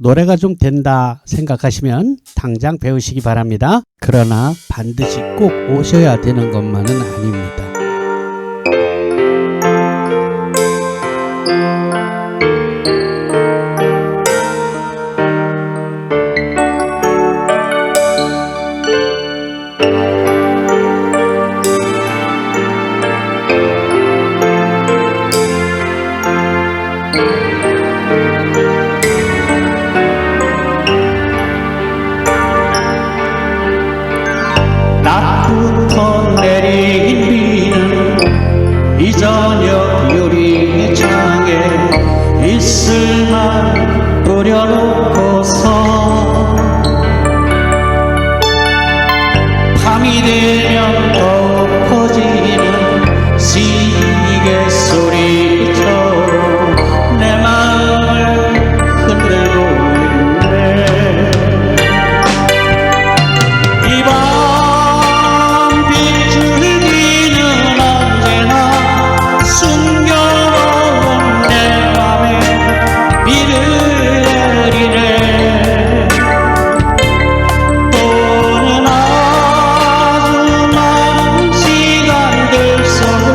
노래가 좀 된다 생각하시면 당장 배우시기 바랍니다. 그러나 반드시 꼭 오셔야 되는 것만은 아닙니다. 낮부터 내린 비는 이 저녁 유리창에 이슬만 뿌려놓고서 밤이 되면 더욱 커지는 시계 소리처럼 내 마음을 흔들고 있네. 이 밤 숨겨놓은 내 맘에 비를 내리네. 또는 아주 많은 시간들 속을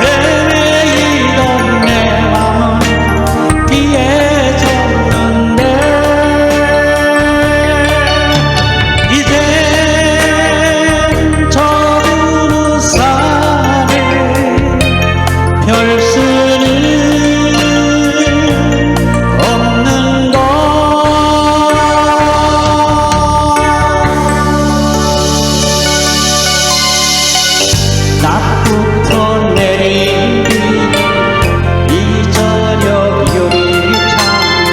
헤매이던 내 맘은 비에 젖는데 이젠 저두는 산에 별 수는 없는 것. 낮부터 내린 비 이 저녁 유리창에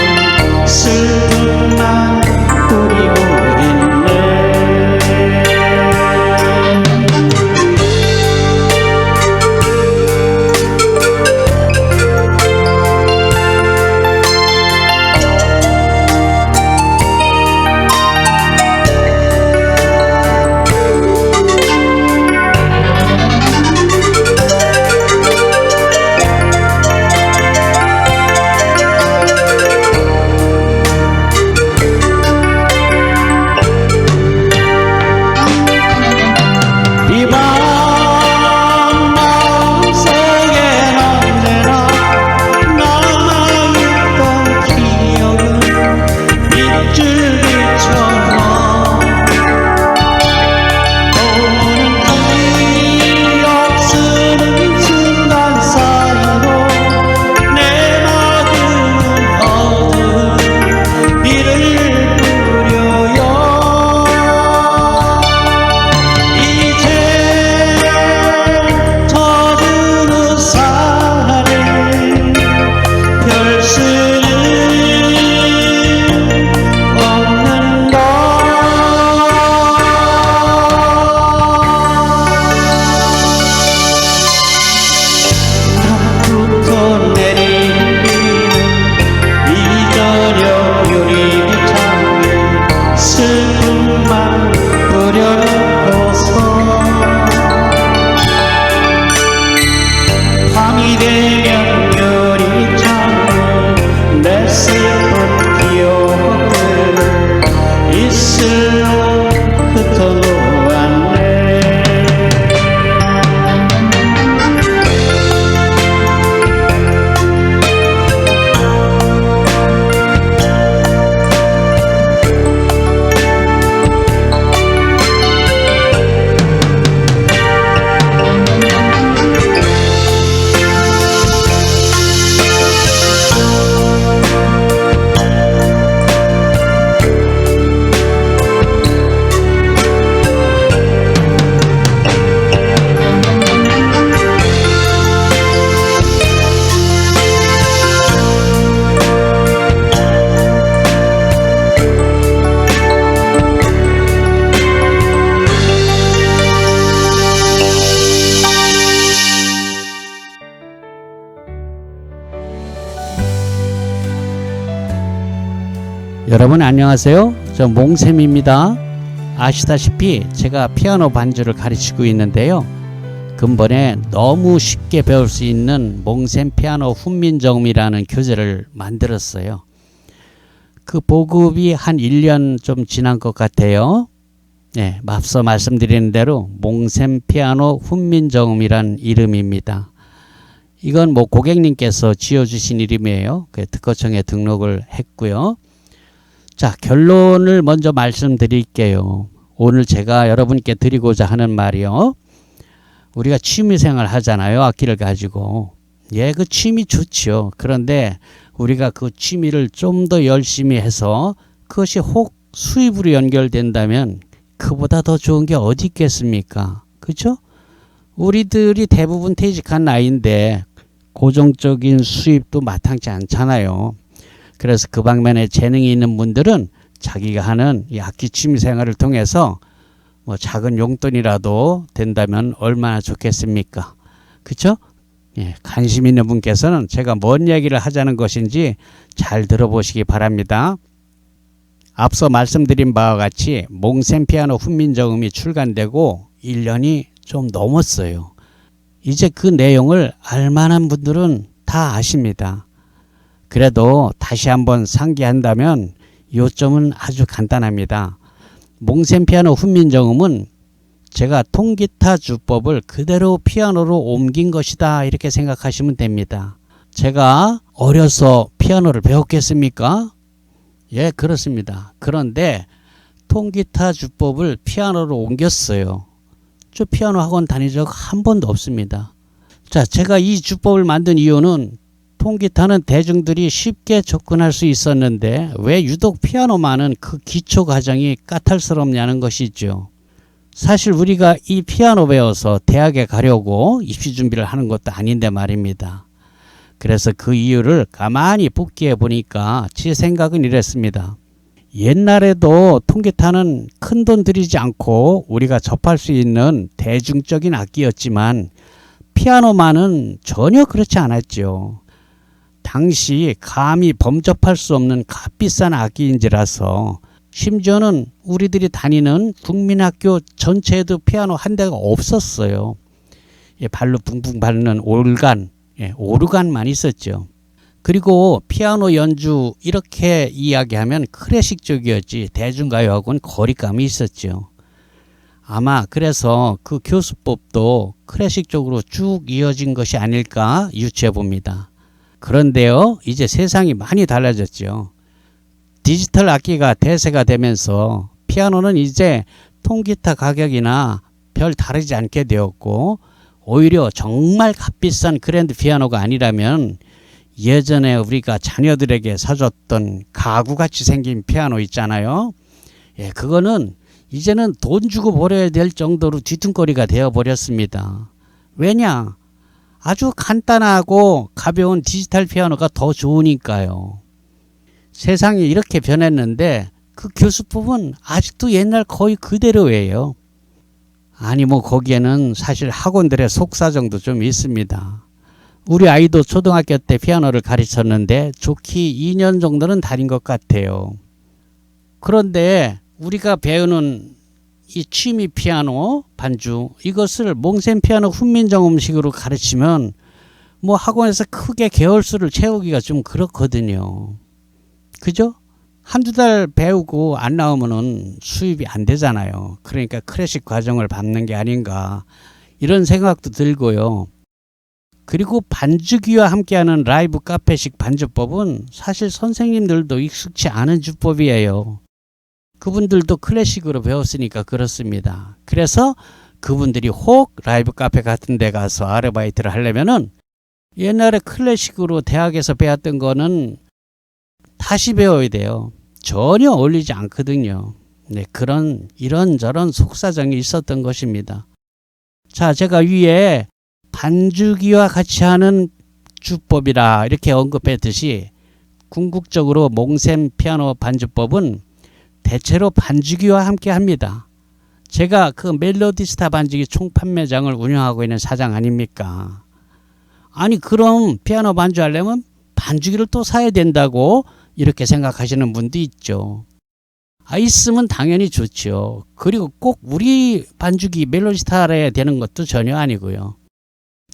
슬픔만 뿌리고 있네. 이 밤 마음속엔 언제나 남아있던 기억은 빗줄기처럼 오는 기억 쓰는 순간 사이로 내 마음은 어두운 비를 뿌려요. 이제 젖은 우산에 별 수는 없는 것. 낮부터 내린 비는 이 저녁 유리창에 슬픔만 뿌려놓고서 밤이 되면 유리창에 내 슬픈 기억들을 이슬로 흩어놓았네. 여러분 안녕하세요. 저 몽쌤입니다. 아시다시피 제가 피아노 반주를 가르치고 있는데요. 근본에 너무 쉽게 배울 수 있는 몽쌤 피아노 훈민정음이라는 교재를 만들었어요. 그 보급이 한 1년 좀 지난 것 같아요. 네, 앞서 말씀드린 대로 몽셈 피아노 훈민정음이란 이름입니다. 이건 뭐 고객님께서 지어주신 이름이에요. 특허청에 등록을 했고요. 자, 결론을 먼저 말씀드릴게요. 오늘 제가 여러분께 드리고자 하는 말이요. 우리가 취미생활 하잖아요. 악기를 가지고. 예, 그 취미 좋죠. 그런데 우리가 그 취미를 좀 더 열심히 해서 그것이 혹 수입으로 연결된다면 그보다 더 좋은 게 어디 있겠습니까? 그죠? 우리들이 대부분 퇴직한 나이인데 고정적인 수입도 마땅치 않잖아요. 그래서 그 방면에 재능이 있는 분들은 자기가 하는 이 악기 취미 생활을 통해서 뭐 작은 용돈이라도 된다면 얼마나 좋겠습니까? 그쵸? 예, 관심 있는 분께서는 제가 뭔 얘기를 하자는 것인지 잘 들어보시기 바랍니다. 앞서 말씀드린 바와 같이 몽셈 피아노 훈민정음이 출간되고 1년이 좀 넘었어요. 이제 그 내용을 알만한 분들은 다 아십니다. 그래도 다시 한번 상기한다면 요점은 아주 간단합니다. 몽셈 피아노 훈민정음은 제가 통기타 주법을 그대로 피아노로 옮긴 것이다 이렇게 생각하시면 됩니다. 제가 어려서 피아노를 배웠겠습니까? 예, 그렇습니다. 그런데 통기타 주법을 피아노로 옮겼어요. 저 피아노 학원 다닌 적 한 번도 없습니다. 자, 제가 이 주법을 만든 이유는 통기타는 대중들이 쉽게 접근할 수 있었는데 왜 유독 피아노만은 그 기초 과정이 까탈스럽냐는 것이죠. 사실 우리가 이 피아노 배워서 대학에 가려고 입시 준비를 하는 것도 아닌데 말입니다. 그래서 그 이유를 가만히 복기해 보니까 제 생각은 이랬습니다. 옛날에도 통기타는 큰 돈 들이지 않고 우리가 접할 수 있는 대중적인 악기였지만 피아노만은 전혀 그렇지 않았죠. 당시 감히 범접할 수 없는 값비싼 악기인지라서 심지어는 우리들이 다니는 국민학교 전체에도 피아노 한 대가 없었어요. 예, 발로 붕붕 밟는 올간, 예, 오르간만 있었죠. 그리고 피아노 연주 이렇게 이야기하면 클래식 쪽이었지 대중가요하고는 거리감이 있었죠. 아마 그래서 그 교수법도 클래식 쪽으로 쭉 이어진 것이 아닐까 유추해 봅니다. 그런데요, 이제 세상이 많이 달라졌죠. 디지털 악기가 대세가 되면서 피아노는 이제 통기타 가격이나 별 다르지 않게 되었고 오히려 정말 값비싼 그랜드 피아노가 아니라면 예전에 우리가 자녀들에게 사줬던 가구같이 생긴 피아노 있잖아요. 예, 그거는 이제는 돈 주고 버려야 될 정도로 뒤뚱거리가 되어버렸습니다. 왜냐? 아주 간단하고 가벼운 디지털 피아노가 더 좋으니까요. 세상이 이렇게 변했는데 그 교수법은 아직도 옛날 거의 그대로예요. 아니 뭐 거기에는 사실 학원들의 속사정도 좀 있습니다. 우리 아이도 초등학교 때 피아노를 가르쳤는데 좋게 2년 정도는 다닌 것 같아요. 그런데 우리가 배우는 이 취미 피아노 반주 이것을 몽셈 피아노 훈민정음식으로 가르치면 뭐 학원에서 크게 개월수를 채우기가 좀 그렇거든요. 그죠? 한두 달 배우고 안 나오면은 수입이 안 되잖아요. 그러니까 클래식 과정을 밟는 게 아닌가 이런 생각도 들고요. 그리고 반주기와 함께하는 라이브 카페식 반주법은 사실 선생님들도 익숙치 않은 주법이에요. 그분들도 클래식으로 배웠으니까 그렇습니다. 그래서 그분들이 혹 라이브 카페 같은 데 가서 아르바이트를 하려면은 옛날에 클래식으로 대학에서 배웠던 거는 다시 배워야 돼요. 전혀 어울리지 않거든요. 네, 이런저런 속사정이 있었던 것입니다. 자, 제가 위에 반주기와 같이 하는 주법이라 이렇게 언급했듯이 궁극적으로 몽셈 피아노 반주법은 대체로 반주기와 함께 합니다. 제가 그 멜로디스타 반주기 총판매장을 운영하고 있는 사장 아닙니까? 아니 그럼 피아노 반주하려면 반주기를 또 사야 된다고 이렇게 생각하시는 분도 있죠. 있으면 당연히 좋죠. 그리고 꼭 우리 반주기 멜로디스타에 되는 것도 전혀 아니고요.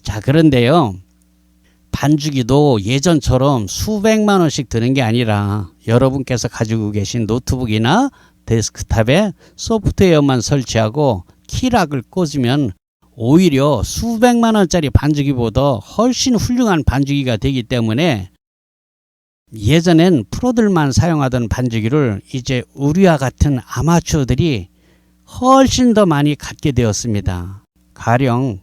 자, 그런데요. 반주기도 예전처럼 수백만 원씩 드는 게 아니라 여러분께서 가지고 계신 노트북이나 데스크탑에 소프트웨어만 설치하고 키락을 꽂으면 오히려 수백만 원짜리 반주기보다 훨씬 훌륭한 반주기가 되기 때문에 예전엔 프로들만 사용하던 반주기를 이제 우리와 같은 아마추어들이 훨씬 더 많이 갖게 되었습니다. 가령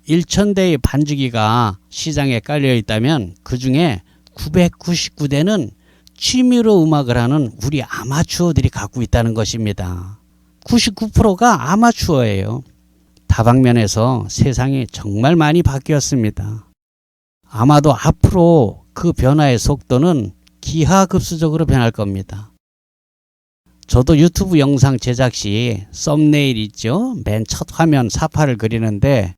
1000대의 반주기가 시장에 깔려 있다면 그 중에 999대는 취미로 음악을 하는 우리 아마추어들이 갖고 있다는 것입니다. 99%가 아마추어예요. 다방면에서 세상이 정말 많이 바뀌었습니다. 아마도 앞으로 그 변화의 속도는 기하급수적으로 변할 겁니다. 저도 유튜브 영상 제작 시 썸네일 있죠? 맨 첫 화면 사파를 그리는데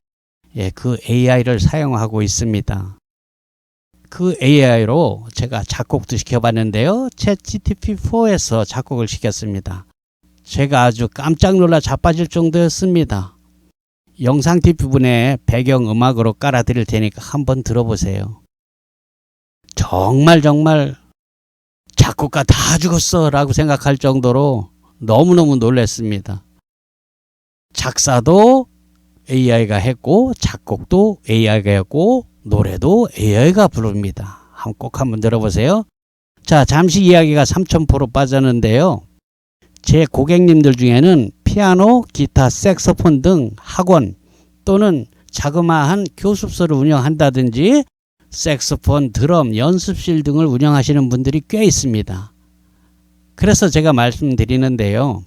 그 AI를 사용하고 있습니다. 그 AI로 제가 작곡도 시켜봤는데요. 챗GPT-4에서 작곡을 시켰습니다. 제가 아주 깜짝 놀라 자빠질 정도였습니다. 영상 뒷부분에 배경음악으로 깔아드릴 테니까 한번 들어보세요. 정말 작곡가 다 죽었어 라고 생각할 정도로 너무너무 놀랐습니다. 작사도 AI가 했고 작곡도 AI가 했고 노래도 AI가 부릅니다. 꼭 한번 들어보세요. 자, 잠시 이야기가 3000% 빠졌는데요. 제 고객님들 중에는 피아노, 기타, 색소폰 등 학원 또는 자그마한 교습소를 운영한다든지 색소폰, 드럼, 연습실 등을 운영하시는 분들이 꽤 있습니다. 그래서 제가 말씀드리는데요.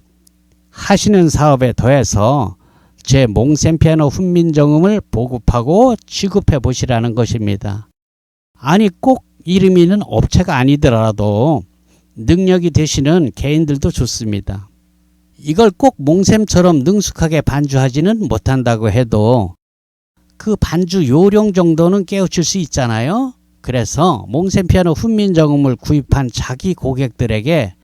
하시는 사업에 더해서 제 몽셈 피아노 훈민정음을 보급하고 취급해 보시라는 것입니다. 아니 꼭 이름 있는 업체가 아니더라도 능력이 되시는 개인들도 좋습니다. 이걸 꼭 몽셈처럼 능숙하게 반주하지는 못한다고 해도 그 반주 요령 정도는 깨우칠 수 있잖아요. 그래서 몽셈 피아노 훈민정음을 구입한 자기 고객들에게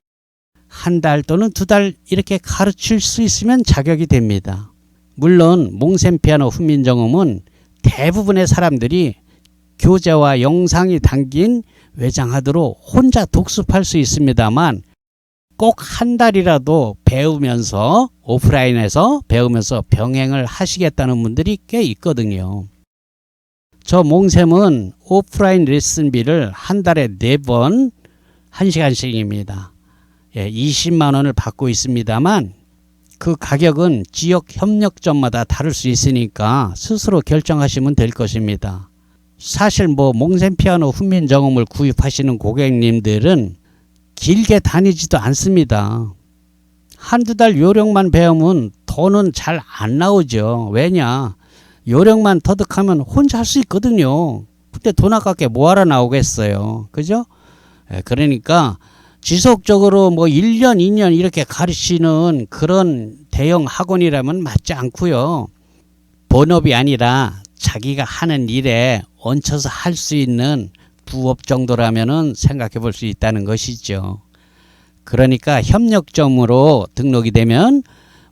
한 달 또는 2달 이렇게 가르칠 수 있으면 자격이 됩니다. 물론 몽셈 피아노 훈민정음은 대부분의 사람들이 교재와 영상이 담긴 외장하드로 혼자 독습할 수 있습니다만 꼭 한 달이라도 배우면서 오프라인에서 배우면서 병행을 하시겠다는 분들이 꽤 있거든요. 저 몽셈은 오프라인 레슨비를 한 달에 4번 1시간씩입니다. 20만 원을 받고 있습니다만 그 가격은 지역 협력점마다 다를 수 있으니까 스스로 결정하시면 될 것입니다. 사실 몽셈 피아노 훈민정음을 구입하시는 고객님들은 길게 다니지도 않습니다. 한두 달 요령만 배우면 돈은 잘 안 나오죠. 왜냐? 요령만 터득하면 혼자 할 수 있거든요. 그때 돈 아깝게 뭐하러 나오겠어요. 그죠? 그러니까 지속적으로 1년, 2년 이렇게 가르치는 그런 대형 학원이라면 맞지 않고요. 본업이 아니라 자기가 하는 일에 얹혀서 할 수 있는 부업 정도라면은 생각해 볼 수 있다는 것이죠. 그러니까 협력점으로 등록이 되면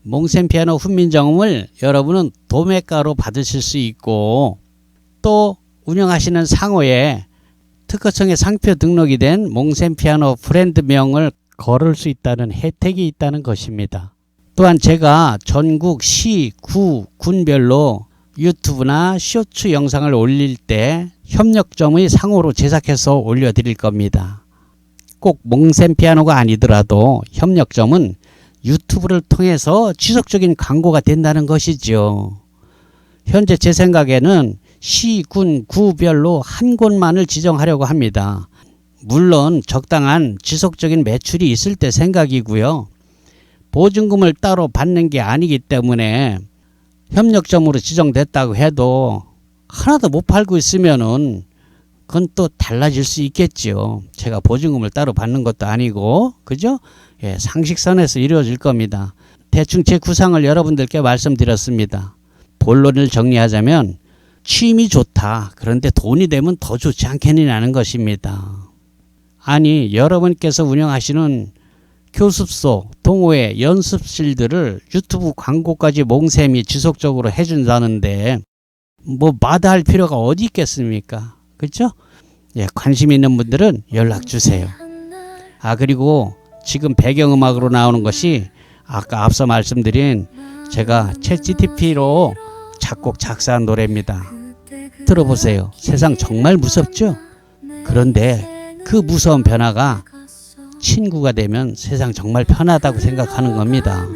몽셈 피아노 훈민정음을 여러분은 도매가로 받으실 수 있고 또 운영하시는 상호에 특허청에 상표 등록이 된 몽셈 피아노 브랜드명을 걸을 수 있다는 혜택이 있다는 것입니다. 또한 제가 전국 시, 구, 군별로 유튜브나 쇼츠 영상을 올릴 때 협력점의 상호로 제작해서 올려드릴 겁니다. 꼭 몽셈 피아노가 아니더라도 협력점은 유튜브를 통해서 지속적인 광고가 된다는 것이죠. 현재 제 생각에는 시, 군, 구별로 한 곳만을 지정하려고 합니다. 물론 적당한 지속적인 매출이 있을 때 생각이고요. 보증금을 따로 받는 게 아니기 때문에 협력점으로 지정됐다고 해도 하나도 못 팔고 있으면은 그건 또 달라질 수 있겠죠. 제가 보증금을 따로 받는 것도 아니고, 그죠? 상식선에서 이루어질 겁니다. 대충 제 구상을 여러분들께 말씀드렸습니다. 본론을 정리하자면 취미 좋다. 그런데 돈이 되면 더 좋지 않겠느냐는 것입니다. 아니, 여러분께서 운영하시는 교습소, 동호회, 연습실들을 유튜브 광고까지 몽셈이 지속적으로 해준다는데 마다할 필요가 어디 있겠습니까? 그렇죠? 예, 관심 있는 분들은 연락 주세요. 그리고 지금 배경음악으로 나오는 것이 아까 앞서 말씀드린 제가 챗GPT로 작곡 작사한 노래입니다. 들어보세요. 세상 정말 무섭죠? 그런데 그 무서운 변화가 친구가 되면 세상 정말 편하다고 생각하는 겁니다.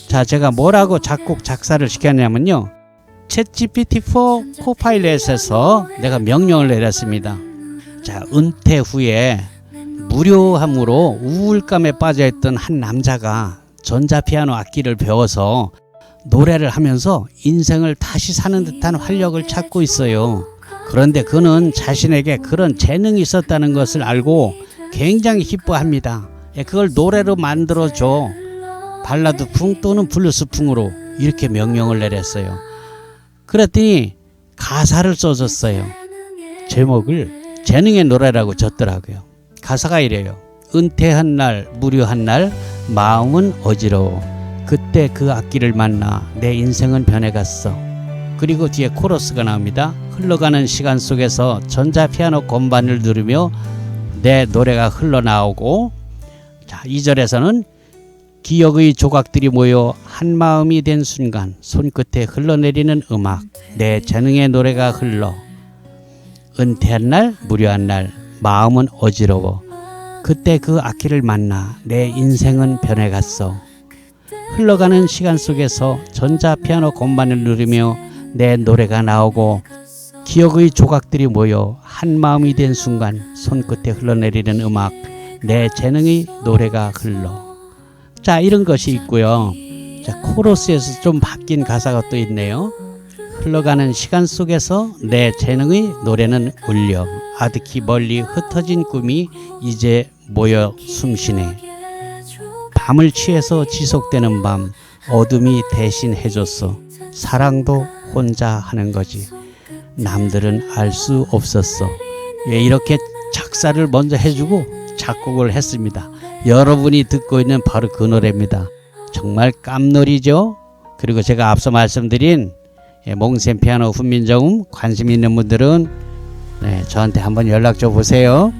자, 제가 뭐라고 작곡 작사를 시켰냐면요. 챗GPT4 코파일럿에서 내가 명령을 내렸습니다. 자, 은퇴 후에 무료함으로 우울감에 빠져있던 한 남자가 전자피아노 악기를 배워서 노래를 하면서 인생을 다시 사는 듯한 활력을 찾고 있어요. 그런데 그는 자신에게 그런 재능이 있었다는 것을 알고 굉장히 기뻐합니다. 그걸 노래로 만들어줘. 발라드풍 또는 블루스풍으로 이렇게 명령을 내렸어요. 그랬더니 가사를 써줬어요. 제목을 재능의 노래라고 줬더라고요. 가사가 이래요. 은퇴한 날 무료한 날 마음은 어지러워. 그때 그 악기를 만나 내 인생은 변해갔어. 그리고 뒤에 코러스가 나옵니다. 흘러가는 시간 속에서 전자피아노 건반을 누르며 내 노래가 흘러나오고, 자, 2절에서는 기억의 조각들이 모여 한 마음이 된 순간 손끝에 흘러내리는 음악, 내 재능의 노래가 흘러. 은퇴한 날 무료한 날 마음은 어지러워. 그때 그 악기를 만나 내 인생은 변해갔어. 흘러가는 시간 속에서 전자피아노 건반을 누르며 내 노래가 나오고, 기억의 조각들이 모여 한 마음이 된 순간 손끝에 흘러내리는 음악, 내 재능의 노래가 흘러. 자, 이런 것이 있고요. 자, 코러스에서 좀 바뀐 가사가 또 있네요. 흘러가는 시간 속에서 내 재능의 노래는 울려. 아득히 멀리 흩어진 꿈이 이제 모여 숨쉬네. 밤을 취해서 지속되는 밤 어둠이 대신 해줬어. 사랑도 혼자 하는 거지. 남들은 알 수 없었어. 왜 이렇게 작사를 먼저 해주고 작곡을 했습니다. 여러분이 듣고 있는 바로 그 노래입니다. 정말 깜놀이죠. 그리고 제가 앞서 말씀드린 몽셈 피아노 훈민정음 관심 있는 분들은 저한테 한번 연락 줘 보세요.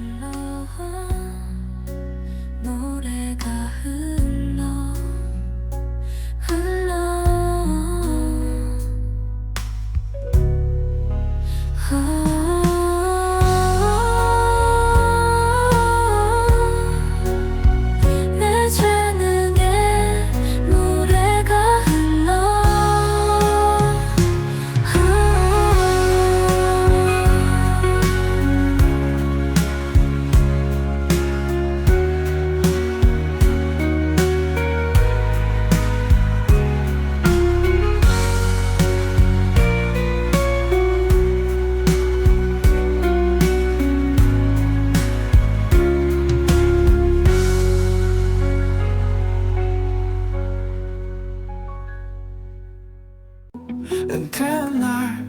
은퇴한 날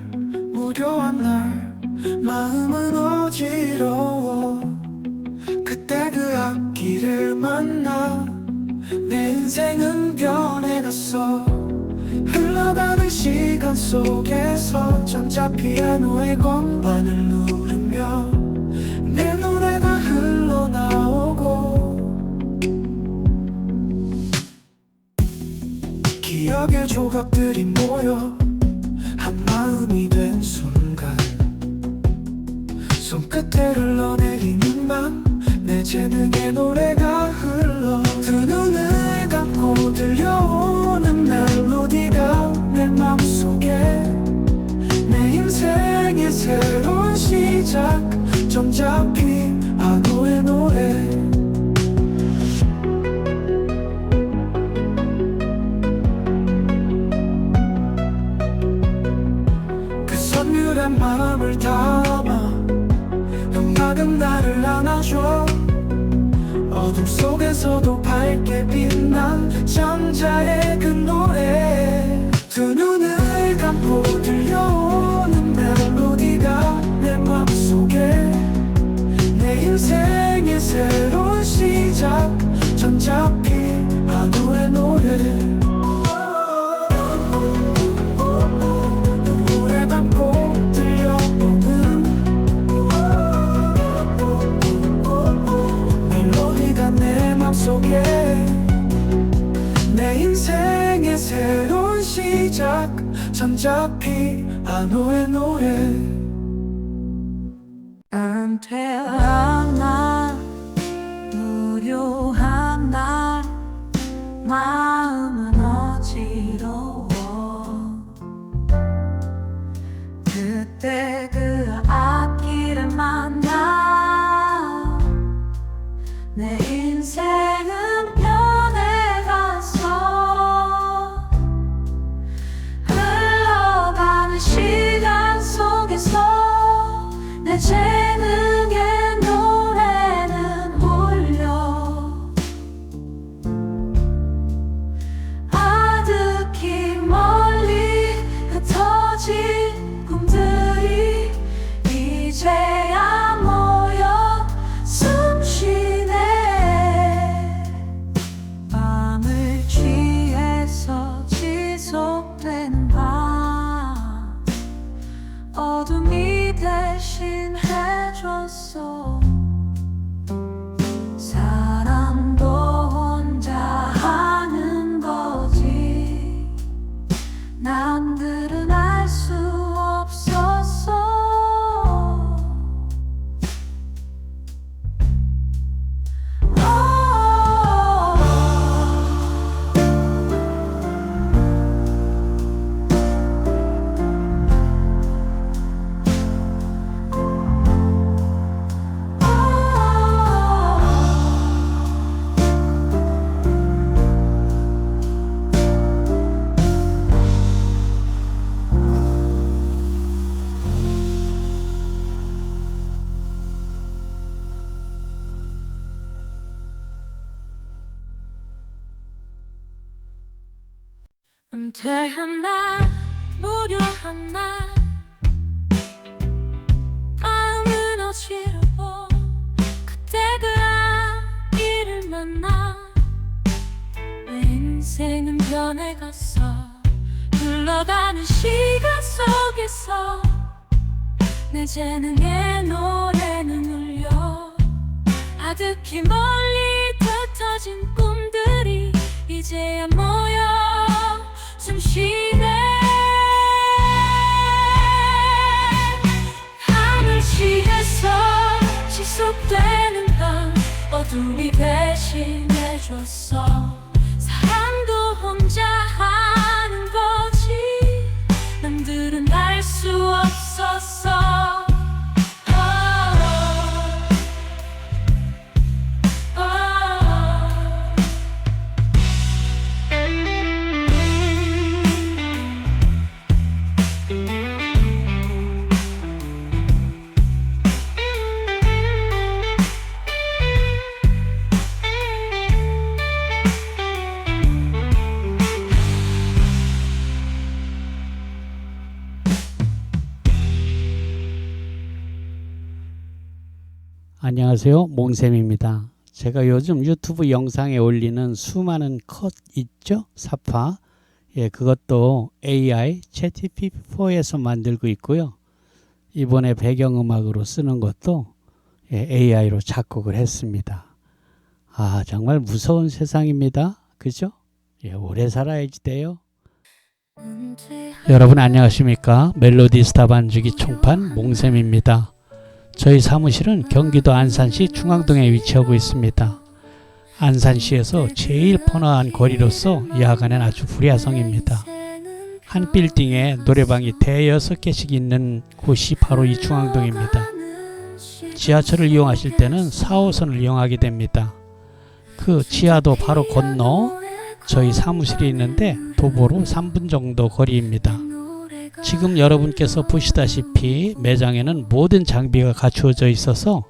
무료한 날 마음은 어지러워. 그때 그 악기를 만나 내 인생은 변해갔어. 흘러가는 시간 속에서 전자피아노의 건반을 누르며 내 노래가 흘러나오고, 기억의 조각들이 모여 한 마음이 된 순간 손끝에 흘러내리는 밤 내 재능의 노래가 흘러. 두 눈을 감고 들려오는 멜로디가 내 맘속에 내 인생의 새로운 시작, 전자피아노의 노래. 그 선율한 마음을 담아 음악은 나를 안아줘. 어둠 속에서도 밝게 빛난 전자의 그 노래. 두 눈을 감고 들려오는 멜로디가 내 맘속에 내 인생의 새로운 시작, 전자피아노의 노래. 눈물에 담고 들려오는 위해 내 인생의 새로운 시작 전자피 아노의 노래 은퇴한 날 무료한 날 마음은 어지러워 그때 그 앞길을 만나 내 인생은 변해갔어 흘러가는 시간 속에서 내 재능의 노래는 울려 아득히 멀리 흩어진 꿈들이 이제야 모여 숨쉬네 밤을 취해서 지속되는 밤 어둠이 대신 해줬어 사랑도 혼자 하는 거지 남들은 알 수 없었어 은퇴한 날 무료한 날 마음은 어지러워 그때 그 앞길을 만나 내 인생은 변해갔어 흘러가는 시간 속에서 내 재능의 노래는 울려 아득히 멀리 흩어진 꿈들이 이제야 모여 숨쉬네 밤을 취해서 지속되는 밤 어둠이 배신해줬어 사랑도 혼자 하는 거지 남들은 알 수 없었어 안녕하세요. 몽쌤입니다. 제가 요즘 유튜브 영상에 올리는 수많은 컷 있죠? 사파. 예, 그것도 AI 챗GPT-4에서 만들고 있고요. 이번에 배경음악으로 쓰는 것도 AI로 작곡을 했습니다. 아, 정말 무서운 세상입니다. 그죠? 예, 오래 살아야지 돼요. 여러분 안녕하십니까? 멜로디 스타 반주기 총판 몽쌤입니다. 저희 사무실은 경기도 안산시 중앙동에 위치하고 있습니다. 안산시에서 제일 번화한 거리로서 야간엔 아주 불야성입니다. 한 빌딩에 노래방이 대여섯 개씩 있는 곳이 바로 이 중앙동입니다. 지하철을 이용하실 때는 4호선을 이용하게 됩니다. 그 지하도 바로 건너 저희 사무실이 있는데 도보로 3분 정도 거리입니다. 지금 여러분께서 보시다시피 매장에는 모든 장비가 갖추어져 있어서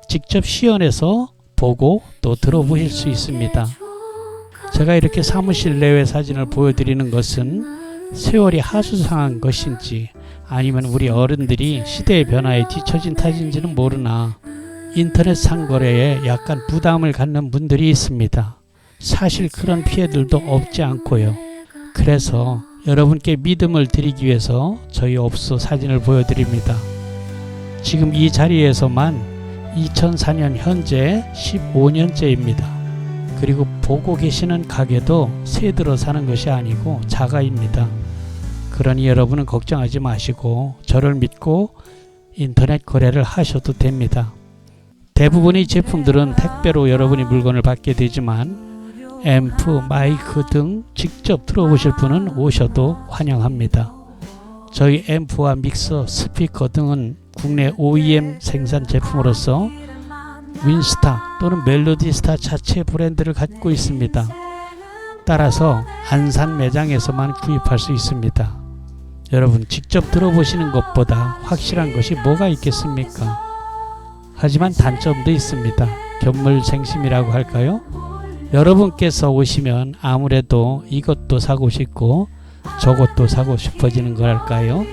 직접 시연해서 보고 또 들어보실 수 있습니다. 제가 이렇게 사무실 내외 사진을 보여드리는 것은 세월이 하수상한 것인지 아니면 우리 어른들이 시대의 변화에 뒤처진 탓인지는 모르나 인터넷 상거래에 약간 부담을 갖는 분들이 있습니다. 사실 그런 피해들도 없지 않고요. 그래서 여러분께 믿음을 드리기 위해서 저희 업소 사진을 보여드립니다. 지금 이 자리에서만 2004년 현재 15년째입니다. 그리고 보고 계시는 가게도 새 들어 사는 것이 아니고 자가입니다. 그러니 여러분은 걱정하지 마시고 저를 믿고 인터넷 거래를 하셔도 됩니다. 대부분의 제품들은 택배로 여러분이 물건을 받게 되지만 앰프, 마이크 등 직접 들어보실 분은 오셔도 환영합니다. 저희 앰프와 믹서, 스피커 등은 국내 OEM 생산 제품으로서 윈스타 또는 멜로디스타 자체 브랜드를 갖고 있습니다. 따라서 안산 매장에서만 구입할 수 있습니다. 여러분 직접 들어보시는 것보다 확실한 것이 뭐가 있겠습니까? 하지만 단점도 있습니다. 견물생심이라고 할까요? 여러분께서 오시면 아무래도 이것도 사고 싶고 저것도 사고 싶어지는 거랄까요?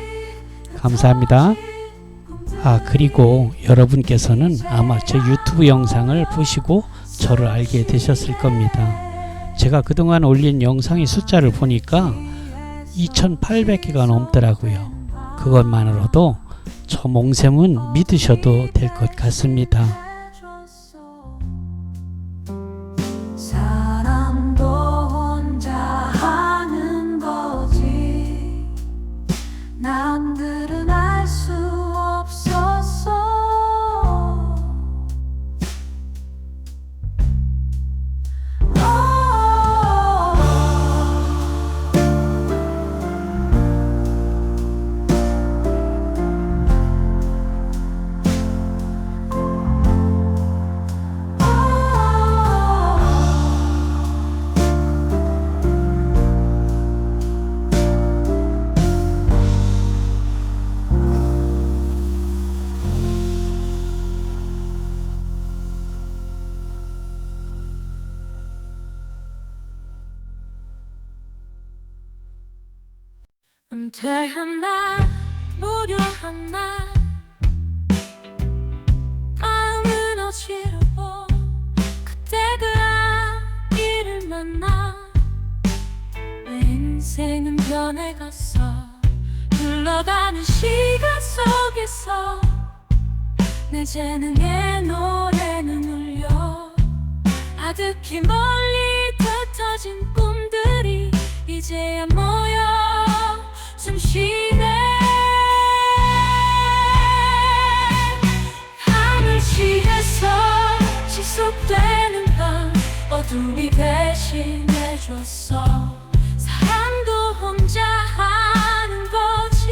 감사합니다. 그리고 여러분께서는 아마 제 유튜브 영상을 보시고 저를 알게 되셨을 겁니다. 제가 그동안 올린 영상의 숫자를 보니까 2800개가 넘더라고요. 그것만으로도 저 몽샘은 믿으셔도 될 것 같습니다. 사랑도 혼자 하는 거지 남들은 알 수 없었어 은퇴한 날 무료한 날 마음은 어지러워 그때 그 아이를 만나 내 인생은 변해갔어 흘러가는 시간 속에서 내 재능의 노래는 울려 아득히 멀리 흩어진 꿈들이 이제야 모여 숨쉬네 하늘 시에서 지속되는 밤 어둠이 대신해줬어 사랑도 혼자 하는 거지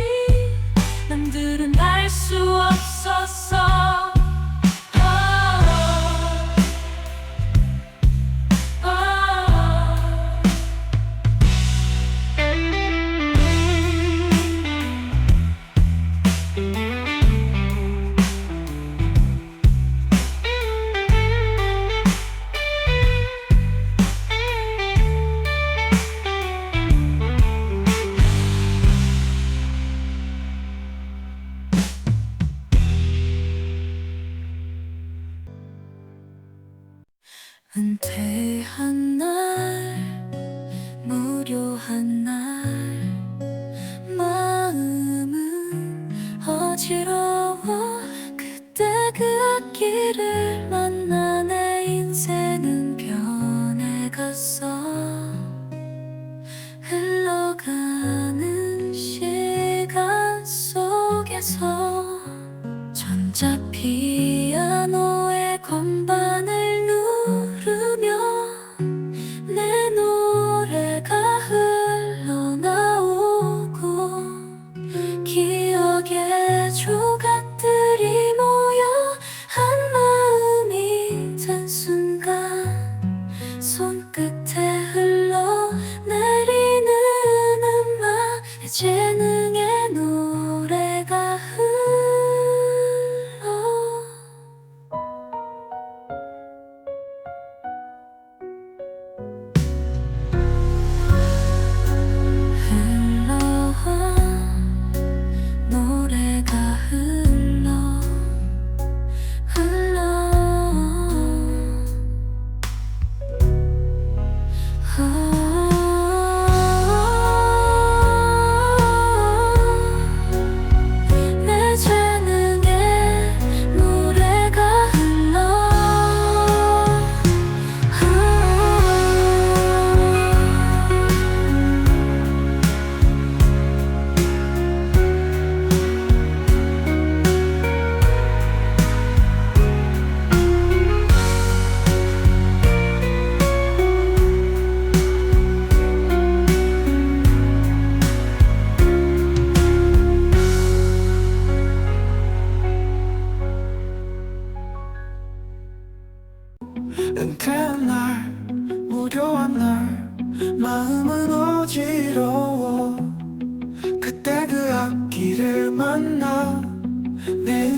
남들은 알 수 없었어 은퇴한 날 무료한 날 마음은 어지러워 그때 그 악기를 만나 내 인생은 변해갔어 흘러가는 시간 속에서 전자 피아노의 건반을 누르며 내 노래가 흘러나오고 기억의 조각들이 모여 한 마음이 된 순간 손끝에 흘러내리는 음악 내 재능의 노래가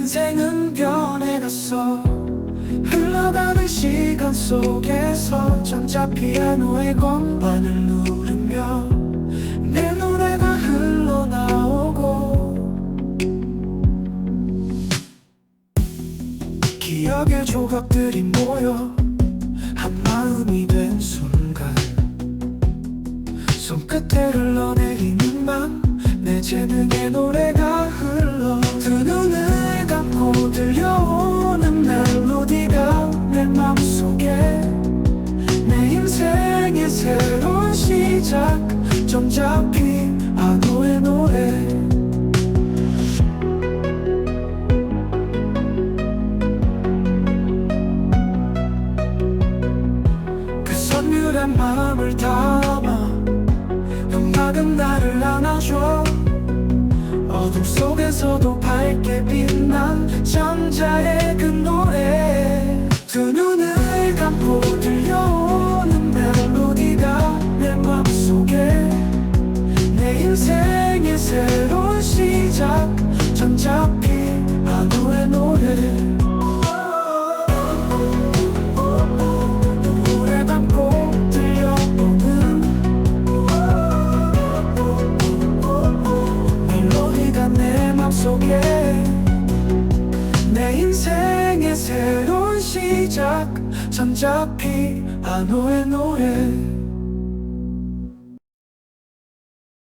인생은 변해갔어. 흘러가는 시간 속에서 전자 피아노의 건반을 누르며 내 노래가 흘러나오고 기억의 조각들이 모여 한 마음이 된 순간 손끝에 흘러내리는 밤 내 재능의 노래가 흘러 두 눈을 감고 들려오는 멜로디가 내 맘속에 내 인생의 새로운 시작 정잡히 아노의 노래 그 선율한 마음을 담아 음악은 나를 안아줘 어둠 속에서도 밝게 빛난 전자의 그 노래 두 눈을 감고 들려오는 멜로디가 내 맘속에 내 인생의 새로운 시작 전잡히 아노의 노래 눈물에 담고 들려오는 멜로디가 내 맘속에 내 인생의 새로운 시작 전잡히 아노의 노래